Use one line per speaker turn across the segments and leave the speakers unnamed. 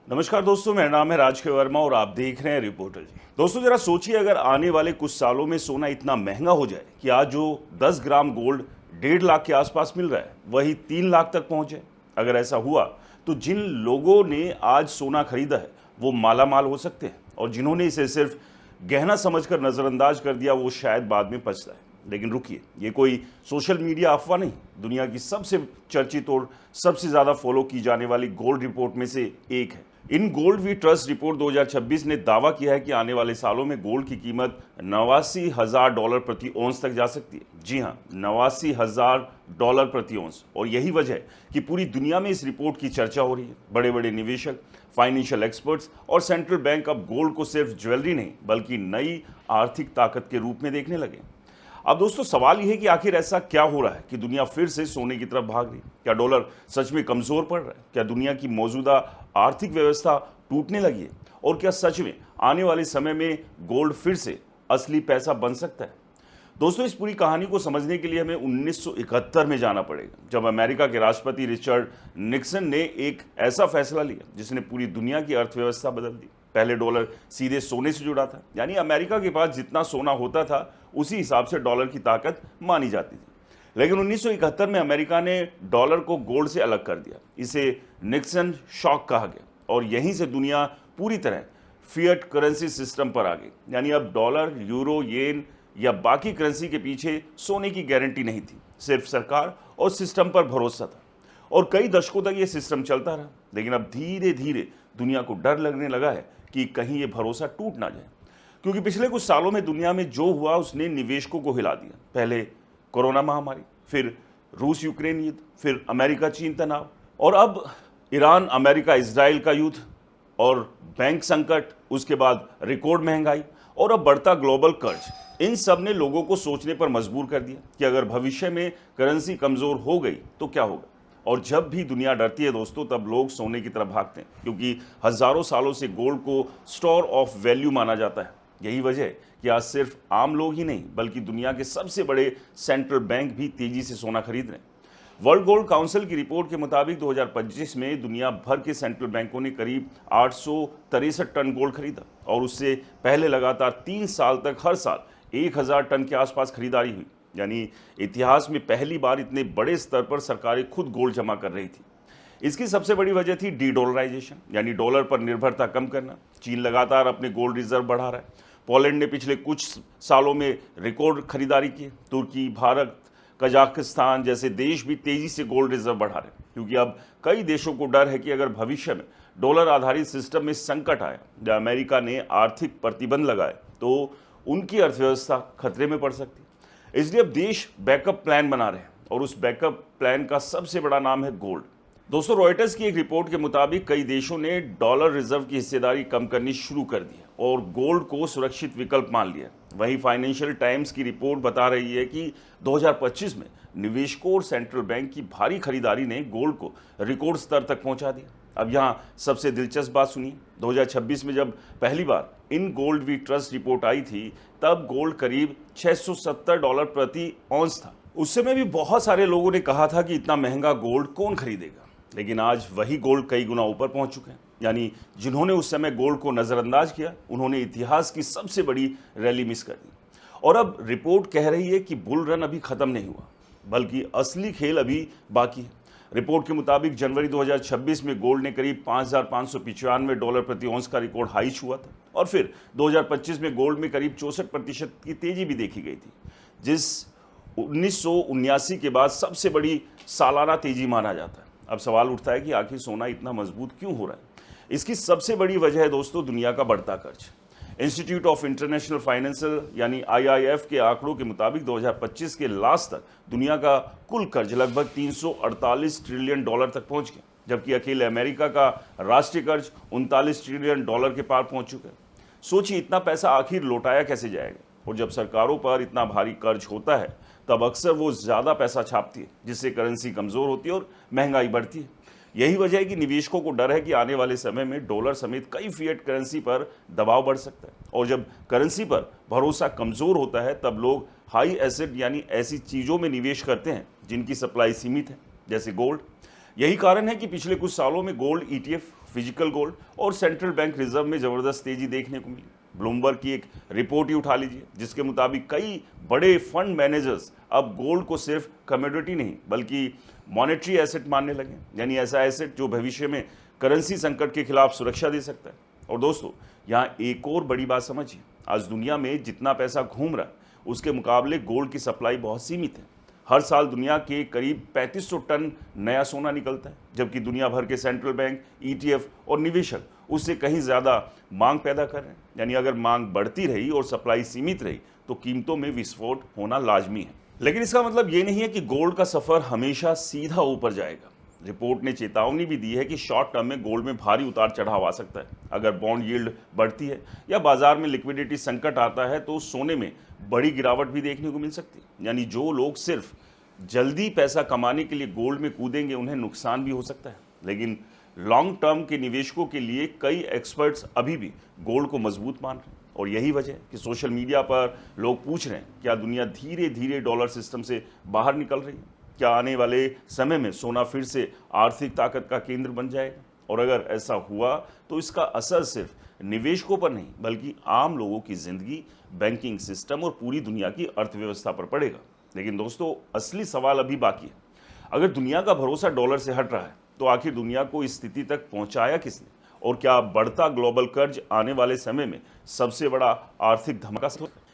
नमस्कार दोस्तों, मेरा नाम है राज के वर्मा और आप देख रहे हैं रिपोर्टर जी। दोस्तों जरा सोचिए, अगर आने वाले कुछ सालों में सोना इतना महंगा हो जाए कि आज जो 10 ग्राम गोल्ड 1.5 लाख के आसपास मिल रहा है वही 3 लाख तक पहुंच जाए। अगर ऐसा हुआ तो जिन लोगों ने आज सोना खरीदा है वो माला माल हो सकते हैं, और जिन्होंने इसे सिर्फ गहना समझकर नज़रअंदाज कर दिया वो शायद बाद में पछताए। लेकिन रुकिए, ये कोई सोशल मीडिया अफवाह नहीं, दुनिया की सबसे चर्चित और सबसे ज़्यादा फॉलो की जाने वाली गोल्ड रिपोर्ट में से एक है। In gold we trust report 2026 ने दावा किया है कि आने वाले सालों में गोल्ड की कीमत $89,000 प्रति औंस तक जा सकती है। जी हाँ, $89,000 प्रति औंस। और यही वजह है कि पूरी दुनिया में इस रिपोर्ट की चर्चा हो रही है। बड़े बड़े निवेशक, फाइनेंशियल एक्सपर्ट्स और सेंट्रल बैंक अब गोल्ड को सिर्फ ज्वेलरी नहीं बल्कि नई आर्थिक ताकत के रूप में देखने लगे। अब दोस्तों सवाल यह है कि आखिर ऐसा क्या हो रहा है कि दुनिया फिर से सोने की तरफ भाग रही है? क्या डॉलर सच में कमजोर पड़ रहा है? क्या दुनिया की मौजूदा आर्थिक व्यवस्था टूटने लगी है? और क्या सच में आने वाले समय में गोल्ड फिर से असली पैसा बन सकता है? दोस्तों इस पूरी कहानी को समझने के लिए हमें 1971 में जाना पड़ेगा, जब अमेरिका के राष्ट्रपति रिचर्ड निक्सन ने एक ऐसा फैसला लिया जिसने पूरी दुनिया की अर्थव्यवस्था बदल दी। पहले डॉलर सीधे सोने से जुड़ा था, यानी अमेरिका के पास जितना सोना होता था उसी हिसाब से डॉलर की ताकत मानी जाती थी। लेकिन 1971 में अमेरिका ने डॉलर को गोल्ड से अलग कर दिया। इसे निक्सन शॉक कहा गया और यहीं से दुनिया पूरी तरह फिएट करेंसी सिस्टम पर आ गई। यानी अब डॉलर, यूरो, येन या बाकी करेंसी के पीछे सोने की गारंटी नहीं थी, सिर्फ सरकार और सिस्टम पर भरोसा था। और कई दशकों तक ये सिस्टम चलता रहा। लेकिन अब धीरे धीरे दुनिया को डर लगने लगा है कि कहीं ये भरोसा टूट ना जाए, क्योंकि पिछले कुछ सालों में दुनिया में जो हुआ उसने निवेशकों को हिला दिया। पहले कोरोना महामारी, फिर रूस यूक्रेन युद्ध, फिर अमेरिका चीन तनाव, और अब ईरान अमेरिका इजराइल का युद्ध, और बैंक संकट, उसके बाद रिकॉर्ड महंगाई, और अब बढ़ता ग्लोबल कर्ज। इन सब ने लोगों को सोचने पर मजबूर कर दिया कि अगर भविष्य में करेंसी कमजोर हो गई तो क्या होगा। और जब भी दुनिया डरती है दोस्तों, तब लोग सोने की तरफ भागते हैं, क्योंकि हजारों सालों से गोल्ड को स्टोर ऑफ वैल्यू माना जाता है। यही वजह है कि आज सिर्फ आम लोग ही नहीं बल्कि दुनिया के सबसे बड़े सेंट्रल बैंक भी तेजी से सोना खरीद रहे हैं। वर्ल्ड गोल्ड काउंसिल की रिपोर्ट के मुताबिक 2025 में दुनिया भर के सेंट्रल बैंकों ने करीब 863 टन गोल्ड खरीदा, और उससे पहले लगातार 3 साल तक हर साल 1000 टन के आसपास खरीदारी हुई। यानी इतिहास में पहली बार इतने बड़े स्तर पर सरकारें खुद गोल्ड जमा कर रही थी। इसकी सबसे बड़ी वजह थी डी डॉलराइजेशन, यानी डॉलर पर निर्भरता कम करना। चीन लगातार अपने गोल्ड रिजर्व बढ़ा रहा है। पोलैंड ने पिछले कुछ सालों में रिकॉर्ड खरीदारी की। तुर्की, भारत, कजाकिस्तान जैसे देश भी तेजी से गोल्ड रिजर्व बढ़ा रहे हैं, क्योंकि अब कई देशों को डर है कि अगर भविष्य में डॉलर आधारित सिस्टम में संकट आया या अमेरिका ने आर्थिक प्रतिबंध लगाए तो उनकी अर्थव्यवस्था खतरे में पड़ सकती है। इसलिए अब देश बैकअप प्लान बना रहे हैं, और उस बैकअप प्लान का सबसे बड़ा नाम है गोल्ड। दोस्तों रॉयटर्स की एक रिपोर्ट के मुताबिक कई देशों ने डॉलर रिजर्व की हिस्सेदारी कम करनी शुरू कर दी है और गोल्ड को सुरक्षित विकल्प मान लिया। वहीं फाइनेंशियल टाइम्स की रिपोर्ट बता रही है कि 2025 में निवेशकों और सेंट्रल बैंक की भारी खरीदारी ने गोल्ड को रिकॉर्ड स्तर तक पहुंचा दिया। अब यहाँ सबसे दिलचस्प बात सुनिए, 2026 में जब पहली बार in gold we trust report आई थी तब गोल्ड करीब $670 प्रति औंस था। उस समय भी बहुत सारे लोगों ने कहा था कि इतना महंगा गोल्ड कौन खरीदेगा, लेकिन आज वही गोल्ड कई गुना ऊपर पहुंच चुके हैं। यानी जिन्होंने उस समय गोल्ड को नज़रअंदाज किया उन्होंने इतिहास की सबसे बड़ी रैली मिस कर दी। और अब रिपोर्ट कह रही है कि बुल रन अभी खत्म नहीं हुआ बल्कि असली खेल अभी बाकी है। रिपोर्ट के मुताबिक जनवरी 2026 में गोल्ड ने करीब $5,595 प्रति औंस का रिकॉर्ड हाई छुआ था, और फिर 2025 में गोल्ड में करीब 64% की तेजी भी देखी गई थी, जिस 1979 के बाद सबसे बड़ी सालाना तेजी माना जाता है। अब सवाल उठता है कि आखिर सोना इतना मजबूत क्यों हो रहा है? इसकी सबसे बड़ी वजह है दोस्तों दुनिया का बढ़ता कर्ज। इंस्टीट्यूट ऑफ इंटरनेशनल फाइनेंशियल यानी IIF के आंकड़ों के मुताबिक 2025 के लास्ट तक दुनिया का कुल कर्ज लगभग $348 ट्रिलियन तक पहुंच गया, जबकि अकेले अमेरिका का राष्ट्रीय कर्ज $39 ट्रिलियन के पार पहुंच चुका है। सोचिए इतना पैसा आखिर लौटाया कैसे जाएगा? और जब सरकारों पर इतना भारी कर्ज होता है तब अक्सर वो ज़्यादा पैसा छापती है, जिससे करेंसी कमज़ोर होती है और महंगाई बढ़ती है। यही वजह है कि निवेशकों को डर है कि आने वाले समय में डॉलर समेत कई फिएट करेंसी पर दबाव बढ़ सकता है, और जब करेंसी पर भरोसा कमज़ोर होता है तब लोग हाई एसेट यानी ऐसी चीज़ों में निवेश करते हैं जिनकी सप्लाई सीमित है, जैसे गोल्ड। यही कारण है कि पिछले कुछ सालों में गोल्ड ETF फिजिकल गोल्ड और सेंट्रल बैंक रिजर्व में जबरदस्त तेजी देखने को मिली। ब्लूमबर्ग की एक रिपोर्ट ही उठा लीजिए, जिसके मुताबिक कई बड़े फंड मैनेजर्स अब गोल्ड को सिर्फ कमोडिटी नहीं बल्कि मॉनेटरी एसेट मानने लगे, यानी ऐसा एसेट जो भविष्य में करेंसी संकट के खिलाफ सुरक्षा दे सकता है। और दोस्तों, यहाँ एक और बड़ी बात समझिए, आज दुनिया में जितना पैसा घूम रहा है उसके मुकाबले गोल्ड की सप्लाई बहुत सीमित है। हर साल दुनिया के करीब 3500 टन नया सोना निकलता है, जबकि दुनिया भर के सेंट्रल बैंक, ईटीएफ और निवेशक उससे कहीं ज़्यादा मांग पैदा कर रहे हैं। यानी अगर मांग बढ़ती रही और सप्लाई सीमित रही तो कीमतों में विस्फोट होना लाजमी है। लेकिन इसका मतलब ये नहीं है कि गोल्ड का सफ़र हमेशा सीधा ऊपर जाएगा। रिपोर्ट ने चेतावनी भी दी है कि शॉर्ट टर्म में गोल्ड में भारी उतार चढ़ाव आ सकता है। अगर बॉन्ड यील्ड बढ़ती है या बाजार में लिक्विडिटी संकट आता है तो सोने में बड़ी गिरावट भी देखने को मिल सकती है। यानी जो लोग सिर्फ जल्दी पैसा कमाने के लिए गोल्ड में कूदेंगे उन्हें नुकसान भी हो सकता है। लेकिन लॉन्ग टर्म के निवेशकों के लिए कई एक्सपर्ट्स अभी भी गोल्ड को मजबूत मान रहे हैं। और यही वजह है कि सोशल मीडिया पर लोग पूछ रहे हैं, क्या दुनिया धीरे धीरे डॉलर सिस्टम से बाहर निकल रही है? क्या आने वाले समय में सोना फिर से आर्थिक ताकत का केंद्र बन जाएगा? और अगर ऐसा हुआ तो इसका असर सिर्फ निवेशकों पर नहीं बल्कि आम लोगों की जिंदगी, बैंकिंग सिस्टम और पूरी दुनिया की अर्थव्यवस्था पर पड़ेगा। लेकिन दोस्तों, असली सवाल अभी बाकी है। अगर दुनिया का भरोसा डॉलर से हट रहा है तो आखिर दुनिया को इस स्थिति तक पहुंचाया किसने? और क्या बढ़ता ग्लोबल कर्ज आने वाले समय में सबसे बड़ा आर्थिक धमाका?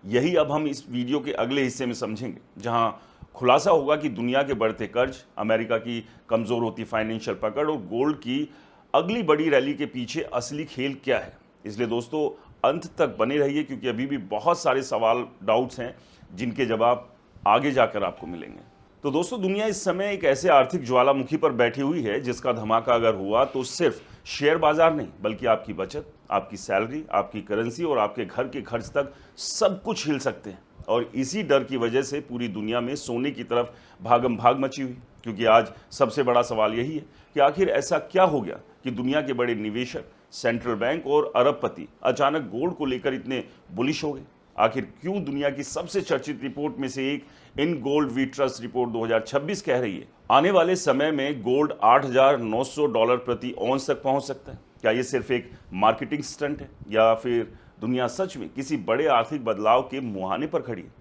यही अब हम इस वीडियो के अगले हिस्से में समझेंगे, जहां खुलासा होगा कि दुनिया के बढ़ते कर्ज, अमेरिका की कमजोर होती फाइनेंशियल पकड़ और गोल्ड की अगली बड़ी रैली के पीछे असली खेल क्या है। इसलिए दोस्तों, अंत तक बने रहिए, क्योंकि अभी भी बहुत सारे सवाल, डाउट्स हैं जिनके जवाब आगे जाकर आपको मिलेंगे। तो दोस्तों, दुनिया इस समय एक ऐसे आर्थिक ज्वालामुखी पर बैठी हुई है जिसका धमाका अगर हुआ तो सिर्फ शेयर बाजार नहीं बल्कि आपकी बचत, आपकी सैलरी, आपकी करेंसी और आपके घर के खर्च तक सब कुछ हिल सकते हैं। और इसी डर की वजह से पूरी दुनिया में सोने की तरफ भागम भाग मची हुई, क्योंकि आज सबसे बड़ा सवाल यही है कि आखिर ऐसा क्या हो गया कि दुनिया के बड़े निवेशक, सेंट्रल बैंक और अरबपति अचानक गोल्ड को लेकर इतने बुलिश हो गए। आखिर क्यों दुनिया की सबसे चर्चित रिपोर्ट में से एक in gold we trust report 2026 कह रही है आने वाले समय में गोल्ड $8,900 प्रति औंस तक पहुंच सकता है? क्या ये सिर्फ एक मार्केटिंग स्टंट है या फिर दुनिया सच में किसी बड़े आर्थिक बदलाव के मुहाने पर खड़ी है?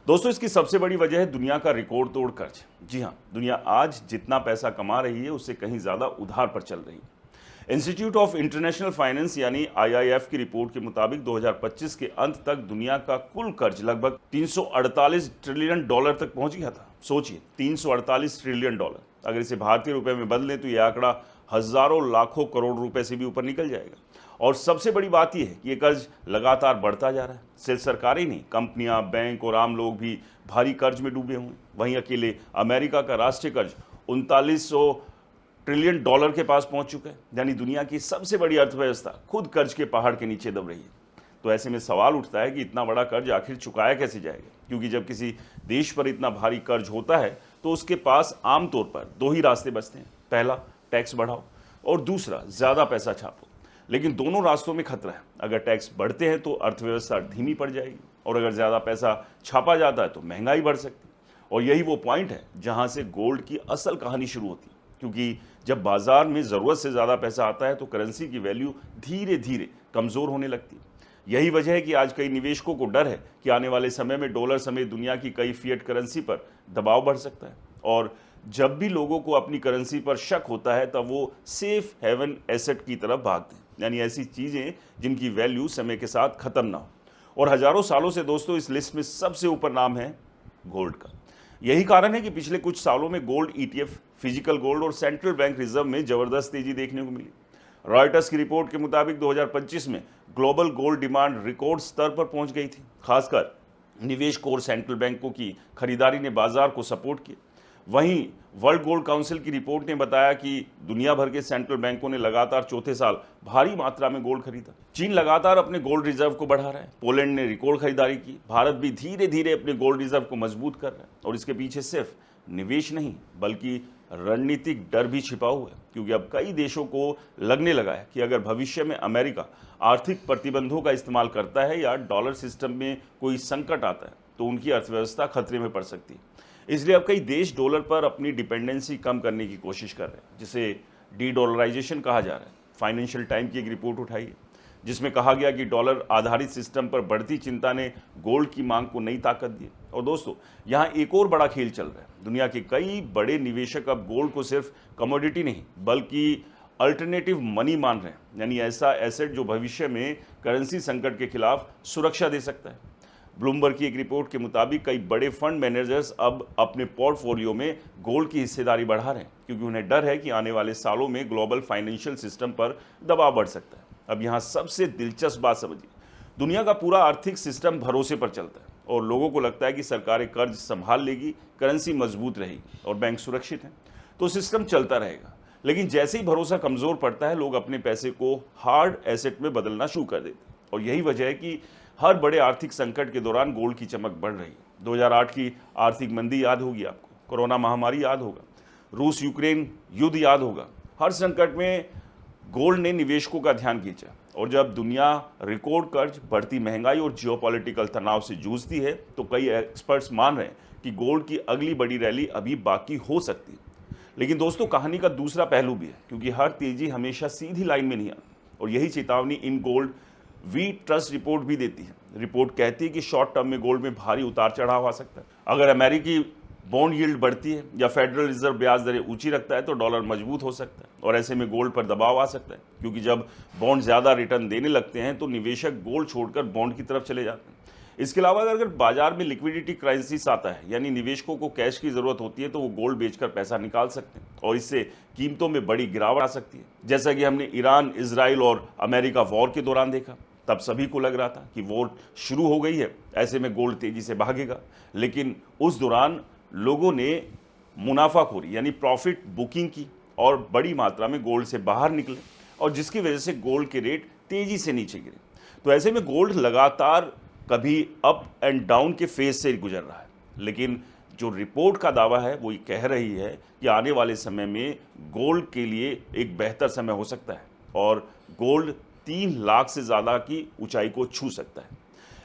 दोस्तों, इसकी सबसे बड़ी वजह है दुनिया का रिकॉर्ड तोड़ कर्ज। जी हाँ, दुनिया आज जितना पैसा कमा रही है उससे कहीं ज्यादा उधार पर चल रही है। इंस्टीट्यूट ऑफ इंटरनेशनल फाइनेंस यानी आईआईएफ की रिपोर्ट के मुताबिक 2025 के अंत तक दुनिया का कुल कर्ज लगभग $348 ट्रिलियन तक पहुंच गया था। सोचिए, $348 ट्रिलियन। अगर इसे भारतीय रुपए में बदलें तो यह आंकड़ा हजारों लाखों करोड़ रुपए से भी ऊपर निकल जाएगा। और सबसे बड़ी बात यह है कि यह कर्ज लगातार बढ़ता जा रहा है। सिर्फ सरकारें नहीं, कंपनियां, बैंक और आम लोग भी भारी कर्ज में डूबे हुए हैं। वहीं अकेले अमेरिका का राष्ट्रीय कर्ज $3900 ट्रिलियन के पास पहुंच चुका है। यानी दुनिया की सबसे बड़ी अर्थव्यवस्था खुद कर्ज के पहाड़ के नीचे दब रही है। तो ऐसे में सवाल उठता है कि इतना बड़ा कर्ज आखिर चुकाया कैसे जाएगा? क्योंकि जब किसी देश पर इतना भारी कर्ज होता है तो उसके पास आमतौर पर दो ही रास्ते बचते हैं। पहला, टैक्स बढ़ाओ और दूसरा, ज़्यादा पैसा छापो। लेकिन दोनों रास्तों में खतरा है। अगर टैक्स बढ़ते हैं तो अर्थव्यवस्था धीमी पड़ जाएगी और अगर ज़्यादा पैसा छापा जाता है तो महंगाई बढ़ सकती है। और यही वो पॉइंट है जहाँ से गोल्ड की असल कहानी शुरू होती है। क्योंकि जब बाजार में ज़रूरत से ज़्यादा पैसा आता है तो करेंसी की वैल्यू धीरे धीरे कमज़ोर होने लगती है। यही वजह है कि आज कई निवेशकों को डर है कि आने वाले समय में डॉलर समेत दुनिया की कई फिएट करेंसी पर दबाव बढ़ सकता है। और जब भी लोगों को अपनी करेंसी पर शक होता है तब वो सेफ हेवन एसेट की तरफ भागते हैं, यानी ऐसी चीज़ें जिनकी वैल्यू समय के साथ ख़त्म ना हो। और हज़ारों सालों से दोस्तों इस लिस्ट में सबसे ऊपर नाम है गोल्ड का। यही कारण है कि पिछले कुछ सालों में गोल्ड ईटीएफ, फिजिकल गोल्ड और सेंट्रल बैंक रिजर्व में जबरदस्त तेजी देखने को मिली। रॉयटर्स की रिपोर्ट के मुताबिक 2025 में ग्लोबल गोल्ड डिमांड रिकॉर्ड स्तर पर पहुंच गई थी। खासकर निवेशकों और सेंट्रल बैंकों की खरीदारी ने बाजार को सपोर्ट किया। वहीं वर्ल्ड गोल्ड काउंसिल की रिपोर्ट ने बताया कि दुनिया भर के सेंट्रल बैंकों ने लगातार चौथे साल भारी मात्रा में गोल्ड खरीदा। चीन लगातार अपने गोल्ड रिजर्व को बढ़ा रहा है। पोलैंड ने रिकॉर्ड खरीदारी की। भारत भी धीरे धीरे अपने गोल्ड रिजर्व को मजबूत कर रहा है। और इसके पीछे सिर्फ निवेश नहीं बल्कि रणनीतिक डर भी छिपा हुआ है, क्योंकि अब कई देशों को लगने लगा है कि अगर भविष्य में अमेरिका आर्थिक प्रतिबंधों का इस्तेमाल करता है या डॉलर सिस्टम में कोई संकट आता है तो उनकी अर्थव्यवस्था खतरे में पड़ सकती है। इसलिए अब कई देश डॉलर पर अपनी डिपेंडेंसी कम करने की कोशिश कर रहे हैं, जिसे डी डॉलराइजेशन कहा जा रहा है। फाइनेंशियल टाइम की एक रिपोर्ट उठाई है जिसमें कहा गया कि डॉलर आधारित सिस्टम पर बढ़ती चिंता ने गोल्ड की मांग को नई ताकत दी। और दोस्तों, यहाँ एक और बड़ा खेल चल रहा है। दुनिया के कई बड़े निवेशक अब गोल्ड को सिर्फ कमोडिटी नहीं बल्कि अल्टरनेटिव मनी मान रहे हैं, यानी ऐसा एसेट जो भविष्य में करेंसी संकट के खिलाफ सुरक्षा दे सकता है। ब्लूमबर्ग की एक रिपोर्ट के मुताबिक कई बड़े फंड मैनेजर्स अब अपने पोर्टफोलियो में गोल्ड की हिस्सेदारी बढ़ा रहे हैं क्योंकि उन्हें डर है कि आने वाले सालों में ग्लोबल फाइनेंशियल सिस्टम पर दबाव बढ़ सकता है। अब यहाँ सबसे दिलचस्प बात समझिए, दुनिया का पूरा आर्थिक सिस्टम भरोसे पर चलता है और लोगों को लगता है कि सरकारें कर्ज संभाल लेगी, करेंसी मजबूत रहेगी और बैंक सुरक्षित हैं, तो सिस्टम चलता रहेगा। लेकिन जैसे ही भरोसा कमजोर पड़ता है, लोग अपने पैसे को हार्ड एसेट में बदलना शुरू कर देते हैं। और यही वजह है कि हर बड़े आर्थिक संकट के दौरान गोल्ड की चमक बढ़ रही है। 2008 की आर्थिक मंदी याद होगी आपको, कोरोना महामारी याद होगा, रूस यूक्रेन युद्ध याद होगा। हर संकट में गोल्ड ने निवेशकों का ध्यान खींचा और जब दुनिया रिकॉर्ड कर्ज, बढ़ती महंगाई और जियोपॉलिटिकल तनाव से जूझती है तो कई एक्सपर्ट्स मान रहे हैं कि गोल्ड की अगली बड़ी रैली अभी बाकी हो सकती है। लेकिन दोस्तों, कहानी का दूसरा पहलू भी है क्योंकि हर तेजी हमेशा सीधी लाइन में नहीं आती और यही चेतावनी in gold we trust report भी देती है। रिपोर्ट कहती है कि शॉर्ट टर्म में गोल्ड में भारी उतार चढ़ाव आ सकता है। अगर अमेरिकी बॉन्ड यील्ड बढ़ती है या फेडरल रिजर्व ब्याज दरें ऊंची रखता है तो डॉलर मजबूत हो सकता है और ऐसे में गोल्ड पर दबाव आ सकता है क्योंकि जब बॉन्ड ज़्यादा रिटर्न देने लगते हैं तो निवेशक गोल्ड छोड़कर बॉन्ड की तरफ चले जाते हैं। इसके अलावा अगर बाजार में लिक्विडिटी क्राइसिस आता है, यानी निवेशकों को कैश की जरूरत होती है, तो वो गोल्ड बेचकर पैसा निकाल सकते हैं और इससे कीमतों में बड़ी गिरावट आ सकती है, जैसा कि हमने ईरान, इजराइल और अमेरिका वॉर के दौरान देखा। तब सभी को लग रहा था कि वॉर शुरू हो गई है, ऐसे में गोल्ड तेजी से भागेगा, लेकिन उस दौरान लोगों ने मुनाफाखोरी यानी प्रॉफिट बुकिंग की और बड़ी मात्रा में गोल्ड से बाहर निकले और जिसकी वजह से गोल्ड के रेट तेजी से नीचे गिरे। तो ऐसे में गोल्ड लगातार कभी अप एंड डाउन के फेज से गुजर रहा है, लेकिन जो रिपोर्ट का दावा है वो ये कह रही है कि आने वाले समय में गोल्ड के लिए एक बेहतर समय हो सकता है और गोल्ड 3 लाख से ज़्यादा की ऊंचाई को छू सकता है।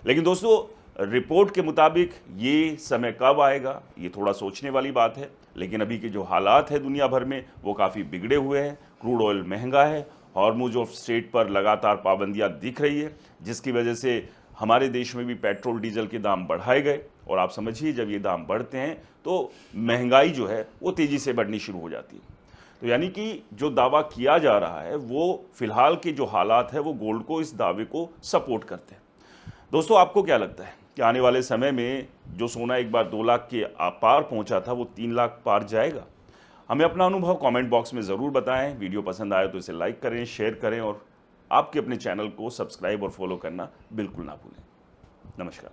लेकिन दोस्तों, रिपोर्ट के मुताबिक ये समय कब आएगा, ये थोड़ा सोचने वाली बात है। लेकिन अभी के जो हालात है दुनिया भर में वो काफ़ी बिगड़े हुए हैं। क्रूड ऑयल महंगा है, हॉर्मुज ऑफ स्ट्रेट पर लगातार पाबंदियां दिख रही है, जिसकी वजह से हमारे देश में भी पेट्रोल डीजल के दाम बढ़ाए गए और आप समझिए जब ये दाम बढ़ते हैं तो महंगाई जो है वो तेज़ी से बढ़नी शुरू हो जाती है। तो यानी कि जो दावा किया जा रहा है वो फिलहाल के जो हालात है वो गोल्ड को, इस दावे को सपोर्ट करते हैं। दोस्तों, आपको क्या लगता है कि आने वाले समय में जो सोना एक बार 2 लाख के पार पहुंचा था वो 3 लाख पार जाएगा? हमें अपना अनुभव कमेंट बॉक्स में ज़रूर बताएं। वीडियो पसंद आए तो इसे लाइक करें, शेयर करें और आपके अपने चैनल को सब्सक्राइब और फॉलो करना बिल्कुल ना भूलें। नमस्कार।